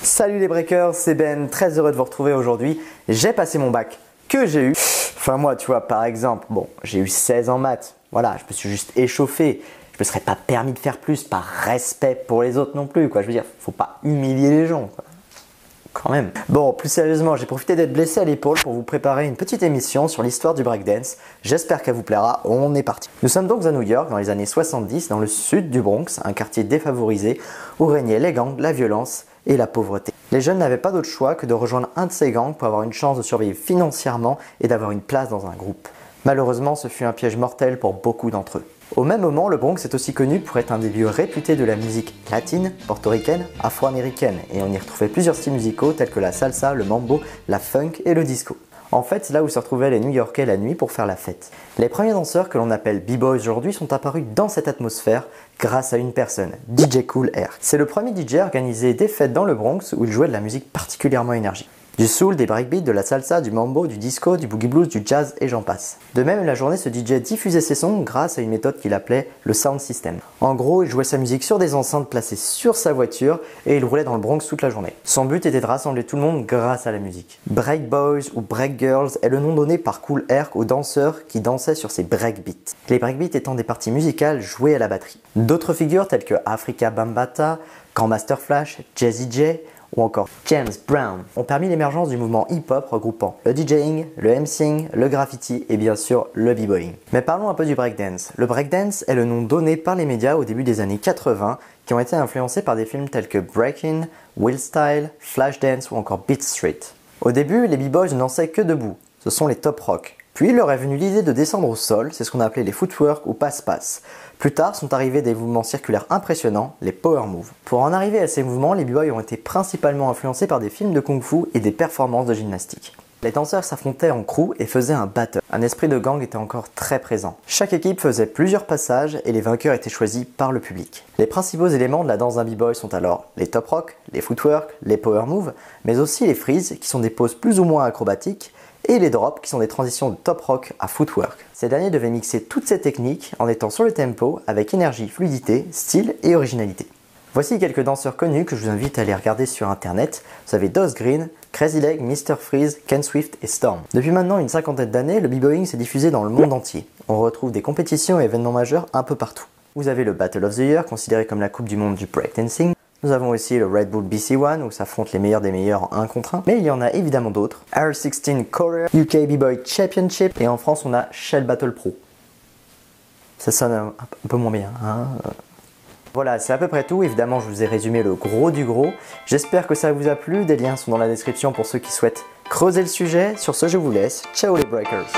Salut les breakers, c'est Ben, très heureux de vous retrouver aujourd'hui. J'ai passé mon bac, que j'ai eu. Enfin moi, tu vois, par exemple, bon, j'ai eu 16 en maths. Voilà, je me suis juste échauffé. Je me serais pas permis de faire plus, par respect pour les autres non plus, quoi. Je veux dire, faut pas humilier les gens, quoi. Quand même. Bon, plus sérieusement, j'ai profité d'être blessé à l'épaule pour vous préparer une petite émission sur l'histoire du breakdance. J'espère qu'elle vous plaira, on est parti. Nous sommes donc à New York dans les années 70, dans le sud du Bronx, un quartier défavorisé où régnaient les gangs, la violence et la pauvreté. Les jeunes n'avaient pas d'autre choix que de rejoindre un de ces gangs pour avoir une chance de survivre financièrement et d'avoir une place dans un groupe. Malheureusement, ce fut un piège mortel pour beaucoup d'entre eux. Au même moment, le Bronx est aussi connu pour être un des lieux réputés de la musique latine, portoricaine, afro-américaine, et on y retrouvait plusieurs styles musicaux tels que la salsa, le mambo, la funk et le disco. En fait, c'est là où se retrouvaient les New-Yorkais la nuit pour faire la fête. Les premiers danseurs que l'on appelle B-Boys aujourd'hui sont apparus dans cette atmosphère grâce à une personne, DJ Kool Herc. C'est le premier DJ à organiser des fêtes dans le Bronx où il jouait de la musique particulièrement énergique. Du soul, des breakbeats, de la salsa, du mambo, du disco, du boogie blues, du jazz et j'en passe. De même, la journée, ce DJ diffusait ses sons grâce à une méthode qu'il appelait le sound system. En gros, il jouait sa musique sur des enceintes placées sur sa voiture et il roulait dans le Bronx toute la journée. Son but était de rassembler tout le monde grâce à la musique. Break Boys ou Break Girls est le nom donné par Kool Herc aux danseurs qui dansaient sur ces breakbeats. Les breakbeats étant des parties musicales jouées à la batterie. D'autres figures telles que Afrika Bambaataa, Grandmaster Flash, Jazzy J, ou encore James Brown ont permis l'émergence du mouvement hip-hop regroupant le DJing, le MCing, le graffiti et bien sûr le b-boying. Mais parlons un peu du breakdance. Le breakdance est le nom donné par les médias au début des années 80 qui ont été influencés par des films tels que Breakin', Will Style, Flashdance ou encore Beat Street. Au début, les b-boys ne dansaient que debout, ce sont les top rock. Puis il leur est venu l'idée de descendre au sol, c'est ce qu'on appelait les footwork ou passe-passe. Plus tard sont arrivés des mouvements circulaires impressionnants, les power moves. Pour en arriver à ces mouvements, les b-boys ont été principalement influencés par des films de kung-fu et des performances de gymnastique. Les danseurs s'affrontaient en crew et faisaient un battle. Un esprit de gang était encore très présent. Chaque équipe faisait plusieurs passages et les vainqueurs étaient choisis par le public. Les principaux éléments de la danse d'un b-boy sont alors les top rock, les footwork, les power moves, mais aussi les freeze qui sont des poses plus ou moins acrobatiques, et les drops qui sont des transitions de top rock à footwork. Ces derniers devaient mixer toutes ces techniques en étant sur le tempo avec énergie, fluidité, style et originalité. Voici quelques danseurs connus que je vous invite à aller regarder sur internet. Vous avez Dos Green, Crazy Leg, Mr. Freeze, Ken Swift et Storm. Depuis maintenant une cinquantaine d'années, le b-boying s'est diffusé dans le monde entier. On retrouve des compétitions et événements majeurs un peu partout. Vous avez le Battle of the Year, considéré comme la coupe du monde du breakdancing. Nous avons aussi le Red Bull BC One où s'affrontent les meilleurs des meilleurs en 1 contre 1. Mais il y en a évidemment d'autres. R16 Korea, UK B-Boy Championship et en France on a Shell Battle Pro. Ça sonne un peu moins bien, hein. Voilà, c'est à peu près tout. Évidemment, je vous ai résumé le gros du gros. J'espère que ça vous a plu. Des liens sont dans la description pour ceux qui souhaitent creuser le sujet. Sur ce, je vous laisse. Ciao les breakers.